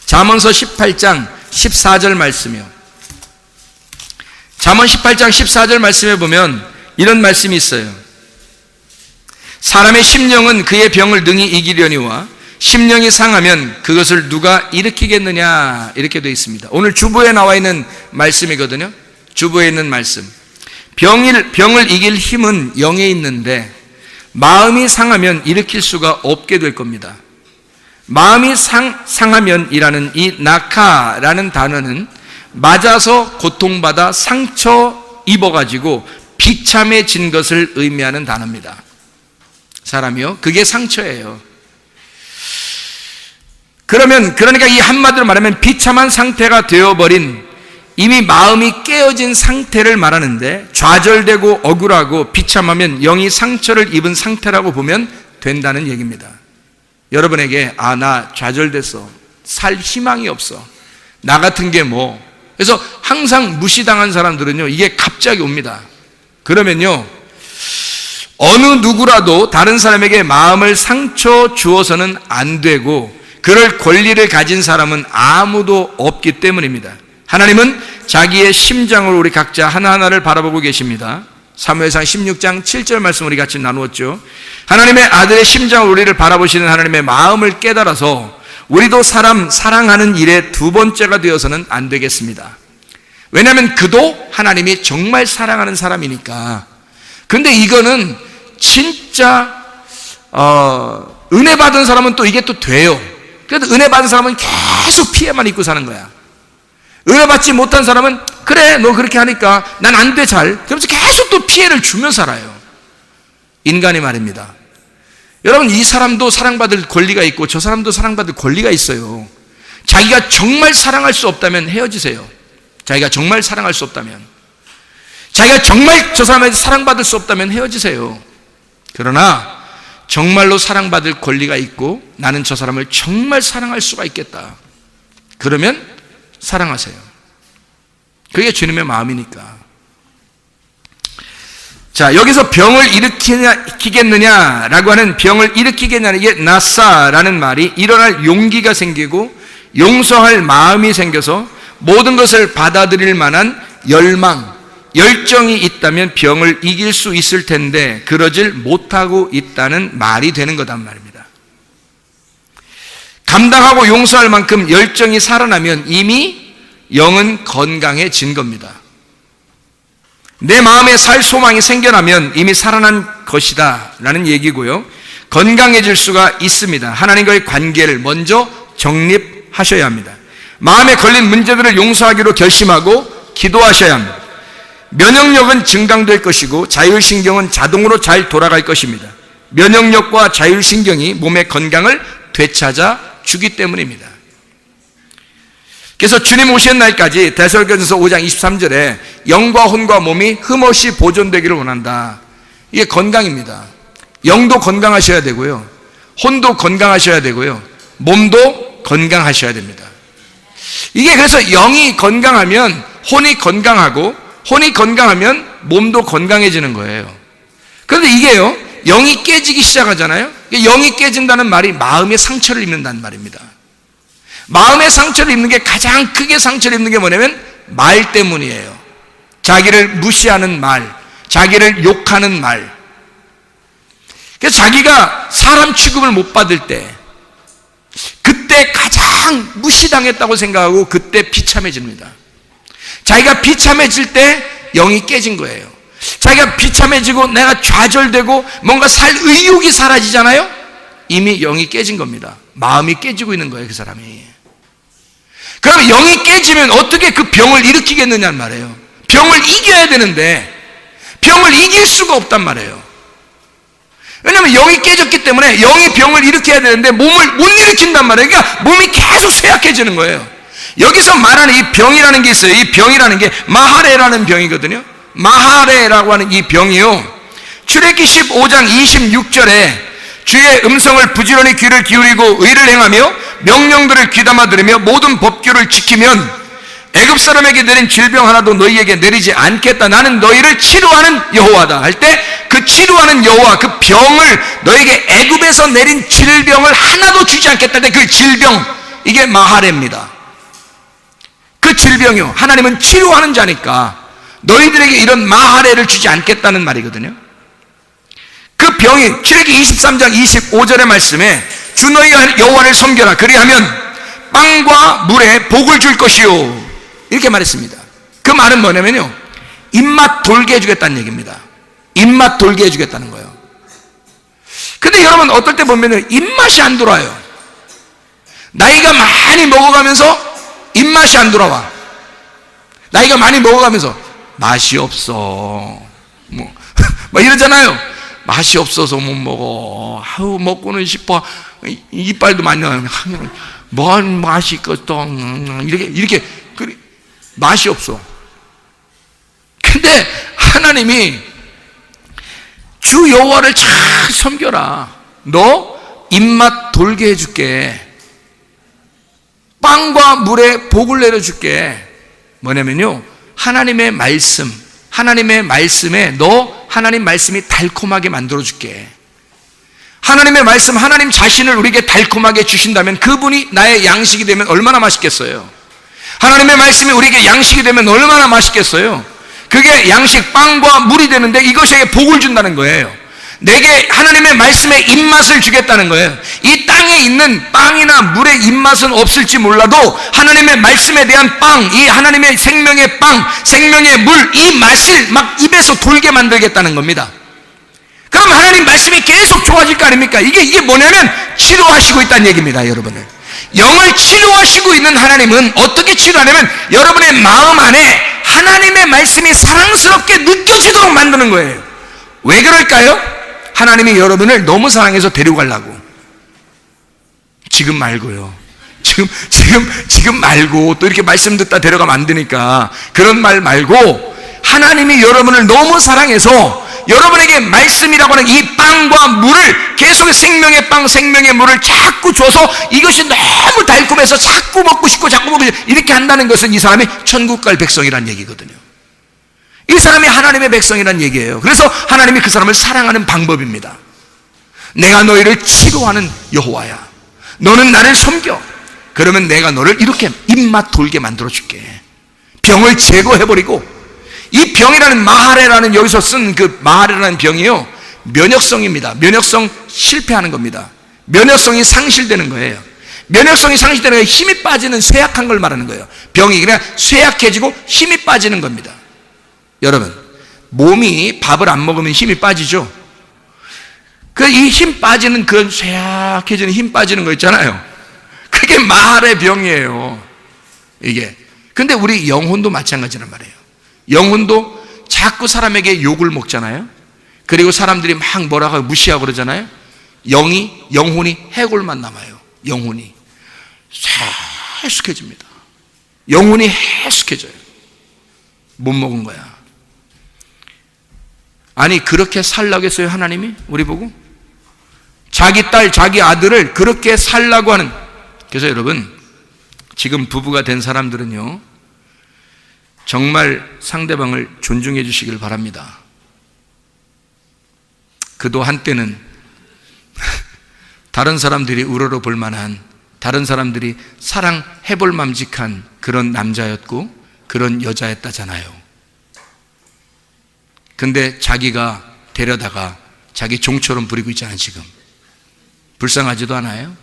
잠언서 18장 14절 말씀이요. 잠언 18장 14절 말씀에 보면 이런 말씀이 있어요. 사람의 심령은 그의 병을 능히 이기려니와 심령이 상하면 그것을 누가 일으키겠느냐, 이렇게 되어 있습니다. 오늘 주보에 나와 있는 말씀이거든요. 주보에 있는 말씀. 병을 이길 힘은 영에 있는데 마음이 상하면 일으킬 수가 없게 될 겁니다. 마음이 상하면이라는 이 나카라는 단어는 맞아서 고통받아 상처 입어가지고 비참해진 것을 의미하는 단어입니다. 사람이요, 그게 상처예요. 그러니까 이 한마디로 말하면 비참한 상태가 되어버린, 이미 마음이 깨어진 상태를 말하는데, 좌절되고 억울하고 비참하면 영이 상처를 입은 상태라고 보면 된다는 얘기입니다. 여러분에게 나 좌절됐어, 살 희망이 없어, 나 같은 게 뭐, 그래서 항상 무시당한 사람들은요, 이게 갑자기 옵니다. 그러면요, 어느 누구라도 다른 사람에게 마음을 상처 주어서는 안 되고 그럴 권리를 가진 사람은 아무도 없기 때문입니다. 하나님은 자기의 심장을 우리 각자 하나하나를 바라보고 계십니다. 사무엘상 16장 7절 말씀 우리 같이 나누었죠. 하나님의 아들의 심장을 우리를 바라보시는 하나님의 마음을 깨달아서 우리도 사람 사랑하는 일의 두 번째가 되어서는 안 되겠습니다. 왜냐하면 그도 하나님이 정말 사랑하는 사람이니까. 근데 이거는 진짜 은혜 받은 사람은 또 이게 또 돼요. 그래도 은혜 받은 사람은 계속 피해만 입고 사는 거야. 은혜 받지 못한 사람은 그래 너 그렇게 하니까 난 안 돼 잘, 그러면서 계속 또 피해를 주며 살아요. 인간이 말입니다. 여러분, 이 사람도 사랑받을 권리가 있고 저 사람도 사랑받을 권리가 있어요. 자기가 정말 사랑할 수 없다면 헤어지세요. 자기가 정말 사랑할 수 없다면, 자기가 정말 저 사람에게 사랑받을 수 없다면 헤어지세요. 그러나 정말로 사랑받을 권리가 있고 나는 저 사람을 정말 사랑할 수가 있겠다, 그러면 사랑하세요. 그게 주님의 마음이니까. 자, 여기서 병을 일으키겠느냐라고 하는, 병을 일으키겠냐는 이게 나사라는 말이 일어날 용기가 생기고 용서할 마음이 생겨서 모든 것을 받아들일 만한 열정이 있다면 병을 이길 수 있을 텐데 그러질 못하고 있다는 말이 되는 거단 말입니다. 감당하고 용서할 만큼 열정이 살아나면 이미 영은 건강해진 겁니다. 내 마음에 살 소망이 생겨나면 이미 살아난 것이다 라는 얘기고요. 건강해질 수가 있습니다. 하나님과의 관계를 먼저 정립하셔야 합니다. 마음에 걸린 문제들을 용서하기로 결심하고 기도하셔야 합니다. 면역력은 증강될 것이고 자율신경은 자동으로 잘 돌아갈 것입니다. 면역력과 자율신경이 몸의 건강을 되찾아 주기 때문입니다. 그래서 주님 오시는 날까지 데살로니가전서 5장 23절에 영과 혼과 몸이 흠없이 보존되기를 원한다. 이게 건강입니다. 영도 건강하셔야 되고요, 혼도 건강하셔야 되고요, 몸도 건강하셔야 됩니다. 이게 그래서 영이 건강하면 혼이 건강하고 혼이 건강하면 몸도 건강해지는 거예요. 그런데 이게요, 영이 깨지기 시작하잖아요. 영이 깨진다는 말이 마음의 상처를 입는다는 말입니다. 마음의 상처를 입는 게, 가장 크게 상처를 입는 게 뭐냐면 말 때문이에요. 자기를 무시하는 말, 자기를 욕하는 말. 그래서 자기가 사람 취급을 못 받을 때, 그때 가장 무시당했다고 생각하고 그때 비참해집니다. 자기가 비참해질 때 영이 깨진 거예요. 자기가 비참해지고 내가 좌절되고 뭔가 살 의욕이 사라지잖아요. 이미 영이 깨진 겁니다. 마음이 깨지고 있는 거예요, 그 사람이. 그럼 영이 깨지면 어떻게 그 병을 일으키겠느냐는 말이에요. 병을 이겨야 되는데 병을 이길 수가 없단 말이에요. 왜냐하면 영이 깨졌기 때문에 영이 병을 일으켜야 되는데 몸을 못 일으킨단 말이에요. 그러니까 몸이 계속 쇠약해지는 거예요. 여기서 말하는 이 병이라는 게 있어요. 이 병이라는 게 마하레라는 병이거든요. 마하레라고 하는 이 병이요, 출애굽기 15장 26절에 주의 음성을 부지런히 귀를 기울이고 의를 행하며 명령들을 귀담아 들으며 모든 법규를 지키면 애굽 사람에게 내린 질병 하나도 너희에게 내리지 않겠다. 나는 너희를 치료하는 여호와다 할 때 그 치료하는 여호와, 그 병을, 너에게 애굽에서 내린 질병을 하나도 주지 않겠다. 그 질병, 이게 마하레입니다. 그 질병이요, 하나님은 치료하는 자니까 너희들에게 이런 마하레를 주지 않겠다는 말이거든요. 그 병이 출애굽기 23장 25절의 말씀에 주 너희 여호와를 섬겨라 그리하면 빵과 물에 복을 줄 것이요, 이렇게 말했습니다. 그 말은 뭐냐면요, 입맛 돌게 해주겠다는 얘기입니다. 입맛 돌게 해주겠다는 거예요. 근데 여러분, 어떨 때 보면 입맛이 안 돌아요. 나이가 많이 먹어가면서 입맛이 안 돌아와. 나이가 많이 먹어가면서 맛이 없어 뭐 이러잖아요. 맛이 없어서 못 먹어. 아우, 먹고는 싶어. 이빨도 많이 나요. 뭔 맛이 있겠어. 이렇게 맛이 없어. 근데 하나님이 주 여호와를 잘 섬겨라. 너 입맛 돌게 해줄게. 빵과 물에 복을 내려줄게. 뭐냐면요, 하나님의 말씀, 하나님의 말씀에 너 하나님 말씀이 달콤하게 만들어줄게. 하나님의 말씀, 하나님 자신을 우리에게 달콤하게 주신다면 그분이 나의 양식이 되면 얼마나 맛있겠어요. 하나님의 말씀이 우리에게 양식이 되면 얼마나 맛있겠어요. 그게 양식, 빵과 물이 되는데 이것이 복을 준다는 거예요. 내게 하나님의 말씀에 입맛을 주겠다는 거예요. 이 땅에 있는 빵이나 물의 입맛은 없을지 몰라도 하나님의 말씀에 대한 빵, 이 하나님의 생명의 빵, 생명의 물, 이 맛을 막 입에서 돌게 만들겠다는 겁니다. 그럼 하나님 말씀이 계속 좋아질 거 아닙니까? 이게 뭐냐면 치료하시고 있다는 얘기입니다, 여러분을. 영을 치료하시고 있는 하나님은 어떻게 치료하냐면 여러분의 마음 안에 하나님의 말씀이 사랑스럽게 느껴지도록 만드는 거예요. 왜 그럴까요? 하나님이 여러분을 너무 사랑해서 데리고 가려고. 지금 말고요. 지금 말고 또 이렇게 말씀 듣다 데려가면 안 되니까 그런 말 말고, 하나님이 여러분을 너무 사랑해서 여러분에게 말씀이라고 하는 이 빵과 물을 계속 생명의 빵, 생명의 물을 자꾸 줘서 이것이 너무 달콤해서 자꾸 먹고 싶고 이렇게 한다는 것은 이 사람이 천국 갈 백성이라는 얘기거든요. 이 사람이 하나님의 백성이라는 얘기예요. 그래서 하나님이 그 사람을 사랑하는 방법입니다. 내가 너희를 치료하는 여호와야. 너는 나를 섬겨. 그러면 내가 너를 이렇게 입맛 돌게 만들어줄게. 병을 제거해버리고, 이 병이라는 마하레라는, 여기서 쓴 그 마하레라는 병이요, 면역성입니다. 면역성 실패하는 겁니다. 면역성이 상실되는 거예요. 면역성이 상실되는 게 힘이 빠지는, 쇠약한 걸 말하는 거예요. 병이 그냥 쇠약해지고 힘이 빠지는 겁니다. 여러분, 몸이 밥을 안 먹으면 힘이 빠지죠. 이 힘 빠지는, 그런 쇠약해지는 힘 빠지는 거 있잖아요. 그게 마하레 병이에요, 이게. 근데 우리 영혼도 마찬가지란 말이에요. 영혼도 자꾸 사람에게 욕을 먹잖아요. 그리고 사람들이 막 뭐라고 무시하고 그러잖아요. 영혼이 해골만 남아요. 영혼이 해숙해집니다. 영혼이 해숙해져요. 못 먹은 거야. 아니, 그렇게 살라고 했어요, 하나님이? 우리 보고? 자기 딸, 자기 아들을 그렇게 살라고 하는. 그래서 여러분, 지금 부부가 된 사람들은요, 정말 상대방을 존중해 주시길 바랍니다. 그도 한때는 다른 사람들이 우러러 볼 만한, 다른 사람들이 사랑해 볼 맘직한 그런 남자였고 그런 여자였다잖아요. 근데 자기가 데려다가 자기 종처럼 부리고 있잖아요, 지금. 불쌍하지도 않아요?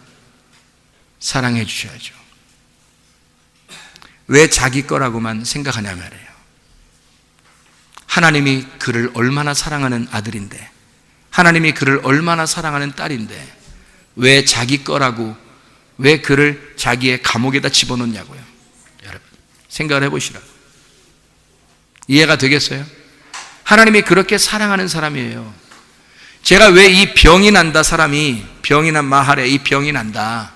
사랑해 주셔야죠. 왜 자기 거라고만 생각하냐 말이에요. 하나님이 그를 얼마나 사랑하는 아들인데, 하나님이 그를 얼마나 사랑하는 딸인데 왜 자기 거라고, 왜 그를 자기의 감옥에다 집어넣냐고요. 여러분, 생각을 해보시라고. 이해가 되겠어요? 하나님이 그렇게 사랑하는 사람이에요. 제가 왜 이 병이 난다, 사람이 병이 난 마하레, 이 병이 난다,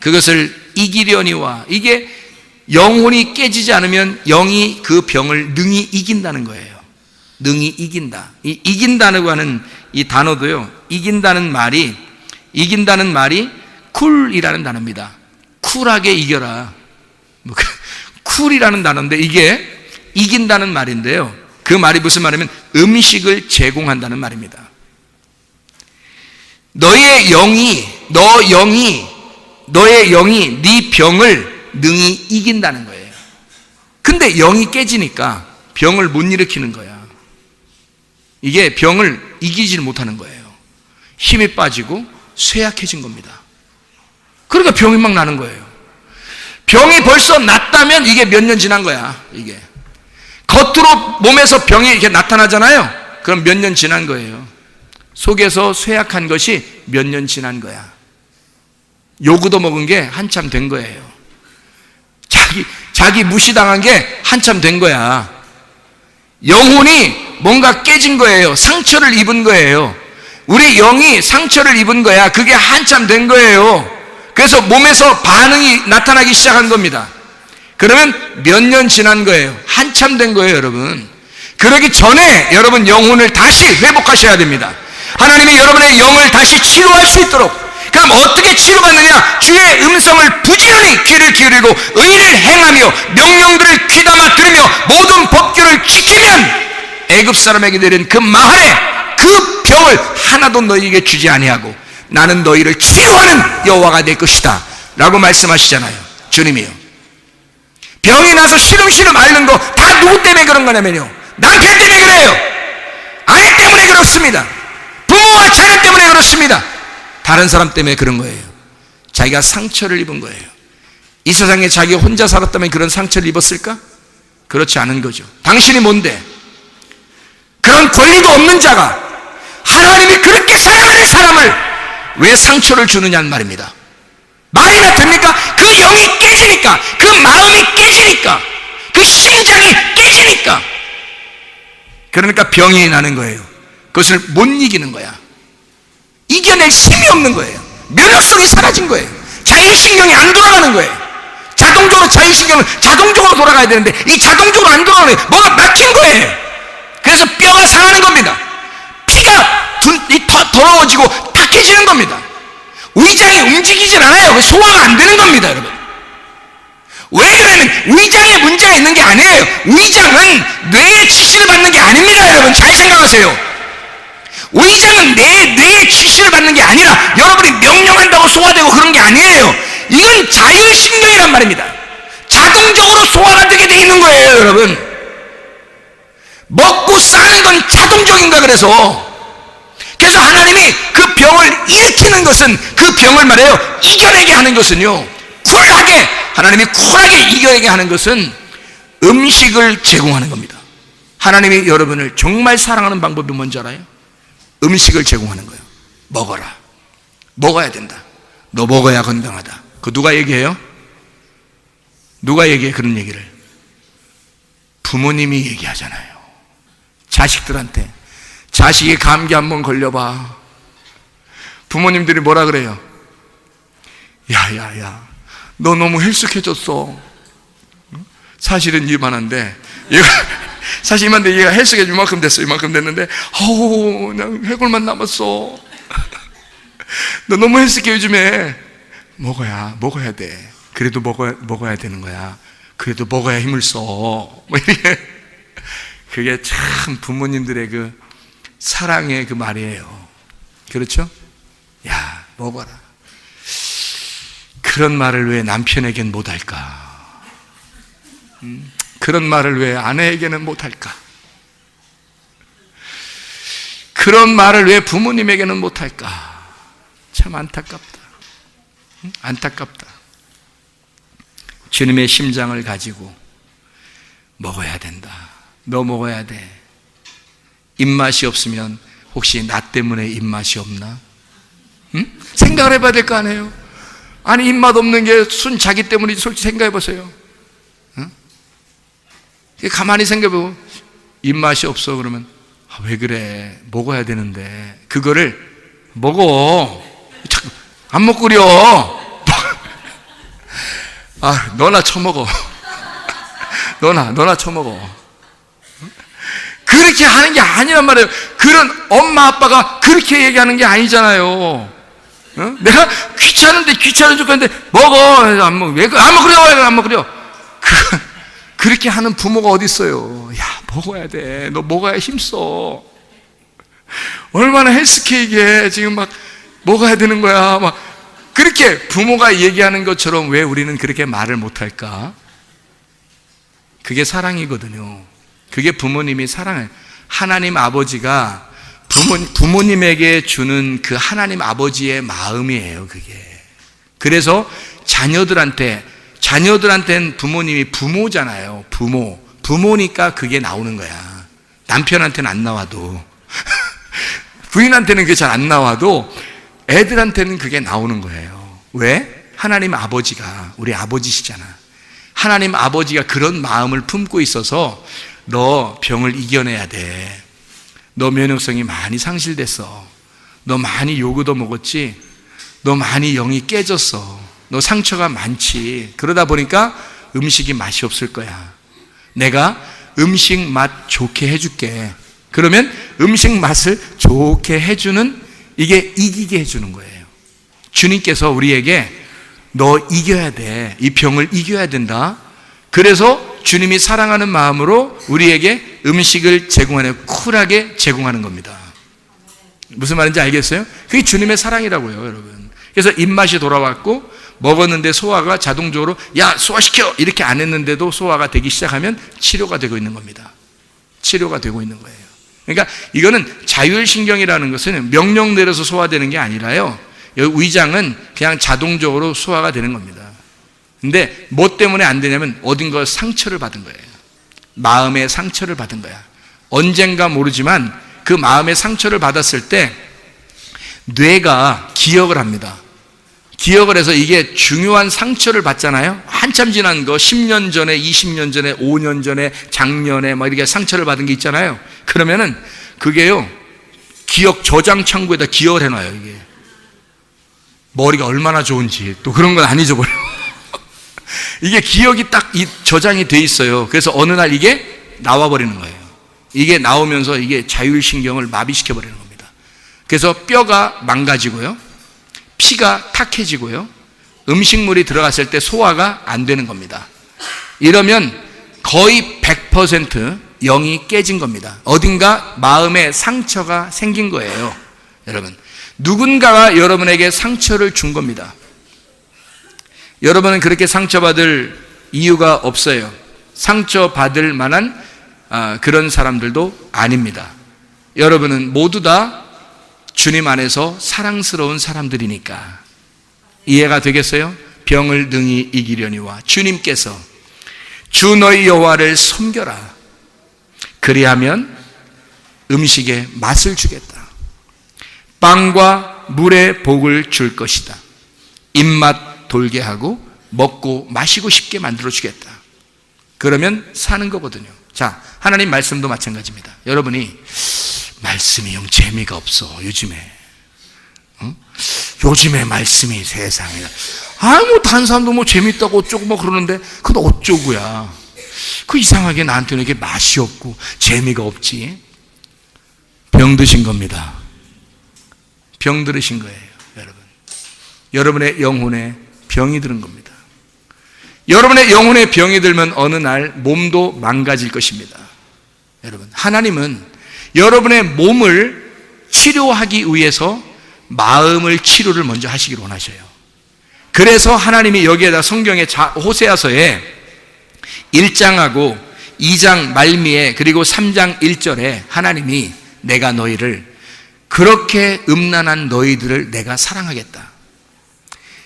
그것을 이기려니와, 이게 영혼이 깨지지 않으면 영이 그 병을 능히 이긴다는 거예요. 능히 이긴다. 이 이긴다고 하는 이 단어도요, 이긴다는 말이 쿨이라는 단어입니다. 쿨하게 이겨라. 쿨이라는 단어인데 이게 이긴다는 말인데요, 그 말이 무슨 말이냐면 음식을 제공한다는 말입니다. 너의 영이, 너 영이 너의 영이 네 병을 능히 이긴다는 거예요. 근데 영이 깨지니까 병을 못 일으키는 거야. 이게 병을 이기질 못하는 거예요. 힘이 빠지고 쇠약해진 겁니다. 그러니까 병이 막 나는 거예요. 병이 벌써 났다면 이게 몇 년 지난 거야. 이게 겉으로 몸에서 병이 이렇게 나타나잖아요. 그럼 몇 년 지난 거예요. 속에서 쇠약한 것이 몇 년 지난 거야. 요구도 먹은 게 한참 된 거예요. 자기 무시당한 게 한참 된 거야. 영혼이 뭔가 깨진 거예요. 상처를 입은 거예요. 우리 영이 상처를 입은 거야. 그게 한참 된 거예요. 그래서 몸에서 반응이 나타나기 시작한 겁니다. 그러면 몇 년 지난 거예요. 한참 된 거예요, 여러분. 그러기 전에 여러분 영혼을 다시 회복하셔야 됩니다. 하나님이 여러분의 영을 다시 치료할 수 있도록. 그럼 어떻게 치료받느냐? 주의 음성을 부지런히 귀를 기울이고 의를 행하며 명령들을 귀담아 들으며 모든 법규를 지키면 애굽 사람에게 내린 그 마할에 그 병을 하나도 너희에게 주지 아니하고 나는 너희를 치료하는 여호와가 될 것이다 라고 말씀하시잖아요. 주님이요. 병이 나서 시름시름 앓는 거 다 누구 때문에 그런 거냐면요, 남편 때문에 그래요. 아내 때문에 그렇습니다. 부모와 자녀 때문에 그렇습니다. 다른 사람 때문에 그런 거예요. 자기가 상처를 입은 거예요. 이 세상에 자기가 혼자 살았다면 그런 상처를 입었을까? 그렇지 않은 거죠. 당신이 뭔데? 그런 권리도 없는 자가 하나님이 그렇게 사랑하는 사람을 왜 상처를 주느냐는 말입니다. 말이나 됩니까? 그 영이 깨지니까, 그 마음이 깨지니까, 그 심장이 깨지니까. 그러니까 병이 나는 거예요. 그것을 못 이기는 거야. 이겨낼 힘이 없는 거예요. 면역성이 사라진 거예요. 자율신경이 안 돌아가는 거예요. 자동적으로 자율신경은 자동적으로 돌아가야 되는데 이 자동적으로 안 돌아가는 거예요. 뭐가 막힌 거예요. 그래서 뼈가 상하는 겁니다. 피가 더러워지고 탁해지는 겁니다. 위장이 움직이질 않아요. 소화가 안 되는 겁니다, 여러분. 왜 그러냐면 위장에 문제가 있는 게 아니에요. 위장은 뇌의 지시를 받는 게 아닙니다, 여러분. 잘 생각하세요. 위장은 뇌의 지시를 받는 게 아니라 여러분이 명령한다고 소화되고 그런 게 아니에요. 이건 자율신경이란 말입니다. 자동적으로 소화가 되게 돼 있는 거예요, 여러분. 먹고 싸는 건 자동적인가 그래서 하나님이 그 병을 일으키는 것은, 그 병을 말해요, 이겨내게 하는 것은요, 하나님이 쿨하게 이겨내게 하는 것은 음식을 제공하는 겁니다. 하나님이 여러분을 정말 사랑하는 방법이 뭔지 알아요? 음식을 제공하는 거예요. 먹어라. 먹어야 된다. 너 먹어야 건강하다. 그 누가 얘기해요? 누가 얘기해 그런 얘기를? 부모님이 얘기하잖아요. 자식들한테. 자식이 감기 한번 걸려봐. 부모님들이 뭐라 그래요? 야야야, 너 너무 헬쑥해졌어. 사실은 이만한데 얘가 사실 이만한데 얘가 헬쑥해 이만큼 됐어. 이만큼 됐는데 그냥 해골만 남았어. 너 너무 헬쑥해. 요즘에 먹어야 돼. 그래도 먹어야 되는 거야. 그래도 먹어야 힘을 써. 뭐 이렇게. 그게 참 부모님들의 그 사랑의 그 말이에요. 그렇죠? 야, 먹어라. 그런 말을 왜 남편에겐 못할까? 그런 말을 왜 아내에게는 못할까? 그런 말을 왜 부모님에게는 못할까? 참 안타깝다. 안타깝다. 주님의 심장을 가지고 먹어야 된다. 너 먹어야 돼. 입맛이 없으면 혹시 나 때문에 입맛이 없나? 응? 생각을 해봐야 될 거 아니에요? 아니, 입맛 없는 게 자기 때문인지 솔직히 생각해 보세요. 응? 가만히 생각해보고 입맛이 없어 그러면 왜 그래? 먹어야 되는데 그거를 먹어. 안 먹고 그려. 너나 처먹어. 너나 처먹어. 그렇게 하는 게 아니란 말이에요. 그런 엄마 아빠가 그렇게 얘기하는 게 아니잖아요. 내가 귀찮은데 귀찮은 척하는데 먹어. 안 먹어. 왜 안 먹으려? 안 먹으려? 그렇게 하는 부모가 어디 있어요? 야, 먹어야 돼. 너 먹어야 힘써. 얼마나 헬스케이크에 지금 막 먹어야 되는 거야. 막 그렇게 부모가 얘기하는 것처럼 왜 우리는 그렇게 말을 못할까? 그게 사랑이거든요. 그게 부모님이 사랑해요. 하나님 아버지가 부모님에게 주는 그 하나님 아버지의 마음이에요, 그게. 그래서 자녀들한테는 부모님이 부모잖아요. 부모니까 그게 나오는 거야. 남편한테는 안 나와도 부인한테는 그게 잘 안 나와도 애들한테는 그게 나오는 거예요. 왜? 하나님 아버지가 우리 아버지시잖아. 하나님 아버지가 그런 마음을 품고 있어서 너 병을 이겨내야 돼. 너 면역성이 많이 상실됐어. 너 많이 요구도 먹었지. 너 많이 영이 깨졌어. 너 상처가 많지. 그러다 보니까 음식이 맛이 없을 거야. 내가 음식 맛 좋게 해줄게. 그러면 음식 맛을 좋게 해주는, 이게 이기게 해주는 거예요. 주님께서 우리에게 너 이겨야 돼. 이 병을 이겨야 된다. 그래서 주님이 사랑하는 마음으로 우리에게 음식을 제공하는, 쿨하게 제공하는 겁니다. 무슨 말인지 알겠어요? 그게 주님의 사랑이라고요, 여러분. 그래서 입맛이 돌아왔고 먹었는데 소화가 자동적으로 야 소화시켜 이렇게 안 했는데도 소화가 되기 시작하면 치료가 되고 있는 겁니다. 치료가 되고 있는 거예요. 그러니까 이거는 자율신경이라는 것은 명령 내려서 소화되는 게 아니라요, 여기 위장은 그냥 자동적으로 소화가 되는 겁니다. 근데 뭐 때문에 안 되냐면 어딘가 상처를 받은 거예요. 마음의 상처를 받은 거야. 언젠가 모르지만 그 마음의 상처를 받았을 때 뇌가 기억을 합니다. 기억을 해서 이게 중요한 상처를 받잖아요. 한참 지난 거 10년 전에, 20년 전에, 5년 전에, 작년에 막 이렇게 상처를 받은 게 있잖아요. 그러면은 그게요, 기억 저장 창구에다 기억을 해놔요. 이게 머리가 얼마나 좋은지 또 그런 건 안 잊어버려. 이게 기억이 딱 저장이 돼 있어요. 그래서 어느 날 이게 나와버리는 거예요. 이게 나오면서 이게 자율신경을 마비시켜버리는 겁니다. 그래서 뼈가 망가지고요, 피가 탁해지고요, 음식물이 들어갔을 때 소화가 안 되는 겁니다. 이러면 거의 100% 영이 깨진 겁니다. 어딘가 마음에 상처가 생긴 거예요. 여러분, 누군가가 여러분에게 상처를 준 겁니다. 여러분은 그렇게 상처받을 이유가 없어요. 상처받을 만한 그런 사람들도 아닙니다. 여러분은 모두 다 주님 안에서 사랑스러운 사람들이니까. 이해가 되겠어요? 병을 능히 이기려니와 주님께서 주 너희 여호와를 섬겨라. 그리하면 음식에 맛을 주겠다. 빵과 물에 복을 줄 것이다. 입맛 돌게 하고 먹고 마시고 싶게 만들어 주겠다. 그러면 사는 거거든요. 자, 하나님 말씀도 마찬가지입니다. 여러분이 말씀이 영 재미가 없어 요즘에, 요즘에 말씀이 세상에 뭐 다른 사람도 뭐 재밌다고 어쩌고 뭐 그러는데 그건 어쩌고야. 그 이상하게 나한테는 이게 맛이 없고 재미가 없지. 병 드신 겁니다. 병 들으신 거예요, 여러분. 여러분의 영혼에 병이 드는 겁니다. 여러분의 영혼에 병이 들면 어느 날 몸도 망가질 것입니다. 여러분, 하나님은 여러분의 몸을 치료하기 위해서 마음을 치료를 먼저 하시기를 원하셔요. 그래서 하나님이 여기에다 성경의 호세아서에 1장하고 2장 말미에 그리고 3장 1절에 하나님이 내가 너희를, 그렇게 음란한 너희들을 내가 사랑하겠다.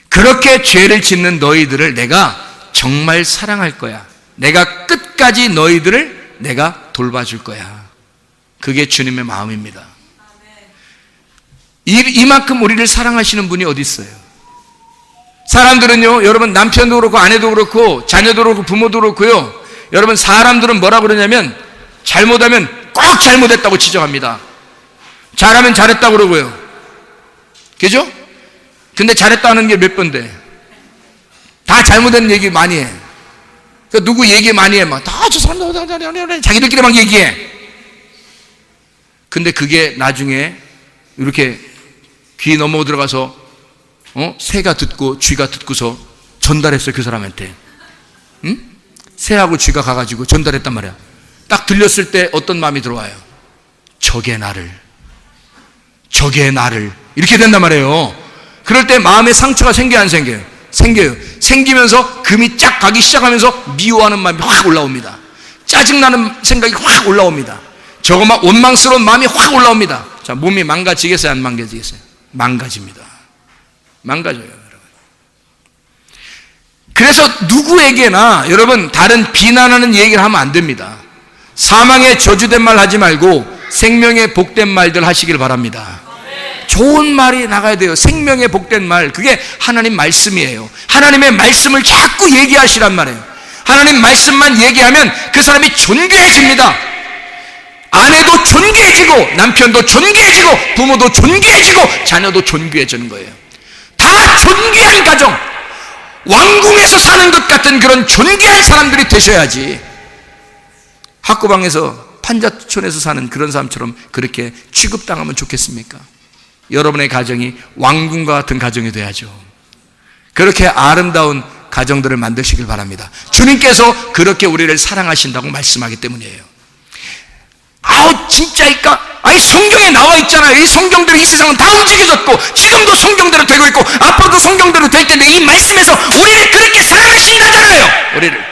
그렇게 죄를 짓는 너희들을 내가 정말 사랑할 거야. 내가 끝까지 너희들을 내가 돌봐줄 거야. 그게 주님의 마음입니다. 이만큼 우리를 사랑하시는 분이 어디 있어요? 사람들은요, 여러분, 남편도 그렇고 아내도 그렇고 자녀도 그렇고 부모도 그렇고요, 여러분, 사람들은 뭐라 그러냐면 잘못하면 꼭 잘못했다고 지적합니다. 잘하면 잘했다고 그러고요. 그죠? 근데 잘했다는 게 몇 번데? 다 잘못된 얘기 많이 해. 그러니까 누구 얘기 많이 해. 막 다 저 사람들 자기들끼리 막 얘기해. 근데 그게 나중에 이렇게 귀 넘어 들어가서 새가 듣고 쥐가 듣고서 전달했어요, 그 사람한테. 응? 새하고 쥐가 가가지고 전달했단 말이야. 딱 들렸을 때 어떤 마음이 들어와요? 저게 나를 이렇게 된단 말이에요. 그럴 때 마음에 상처가 생겨요, 안 생겨요? 생겨요. 생기면서 금이 쫙 가기 시작하면서 미워하는 마음이 확 올라옵니다. 짜증나는 생각이 확 올라옵니다. 저거 막 원망스러운 마음이 확 올라옵니다. 자, 몸이 망가지겠어요, 안 망가지겠어요? 망가집니다. 망가져요, 여러분. 그래서 누구에게나 여러분 다른 비난하는 얘기를 하면 안 됩니다. 사망의 저주된 말 하지 말고 생명의 복된 말들 하시길 바랍니다. 좋은 말이 나가야 돼요. 생명의 복된 말, 그게 하나님 말씀이에요. 하나님의 말씀을 자꾸 얘기하시란 말이에요. 하나님 말씀만 얘기하면 그 사람이 존귀해집니다. 아내도 존귀해지고 남편도 존귀해지고 부모도 존귀해지고 자녀도 존귀해지는 거예요. 다 존귀한 가정, 왕궁에서 사는 것 같은 그런 존귀한 사람들이 되셔야지 학고방에서 판자촌에서 사는 그런 사람처럼 그렇게 취급당하면 좋겠습니까? 여러분의 가정이 왕궁과 같은 가정이 돼야죠. 그렇게 아름다운 가정들을 만드시길 바랍니다. 주님께서 그렇게 우리를 사랑하신다고 말씀하기 때문이에요. 아우 진짜일까? 아니 성경에 나와 있잖아요. 이 성경대로 이 세상은 다 움직여졌고 지금도 성경대로 되고 있고 앞으로도 성경대로 될 텐데 이 말씀에서 우리를 그렇게 사랑하신다잖아요. 우리를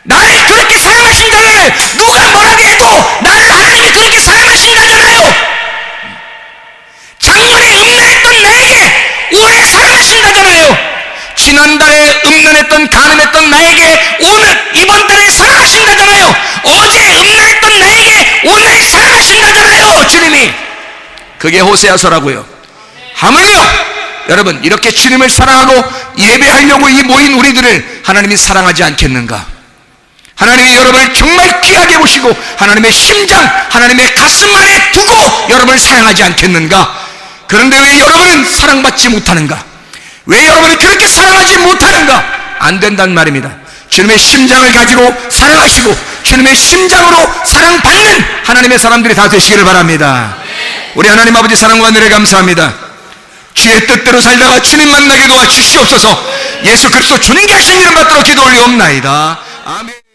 나를 그렇게 사랑하신다잖아요. 누가 뭐라고 해도 나를 하나님이 그렇게 사랑하신다잖아요. 작년에 음란했던 나에게 올해 사랑하신다잖아요. 지난달에 음란했던 간음했던 나에게 오늘 이번 달에 사랑하신다잖아요. 어제 음란했던 나에게 오늘 사랑하신다잖아요. 주님이. 그게 호세아서라고요. 하물며 여러분 이렇게 주님을 사랑하고 예배하려고 이 모인 우리들을 하나님이 사랑하지 않겠는가? 하나님이 여러분을 정말 귀하게 보시고 하나님의 심장, 하나님의 가슴 안에 두고 여러분을 사랑하지 않겠는가? 그런데 왜 여러분은 사랑받지 못하는가? 왜 여러분이 그렇게 사랑하지 못하는가? 안 된단 말입니다. 주님의 심장을 가지고 사랑하시고 주님의 심장으로 사랑받는 하나님의 사람들이 다 되시기를 바랍니다. 우리 하나님 아버지 사랑과 은혜를 감사합니다. 주의 뜻대로 살다가 주님 만나게 도와 주시옵소서. 예수 그리스도 존귀하신 이름 받들어 기도 올리옵나이다. 아멘.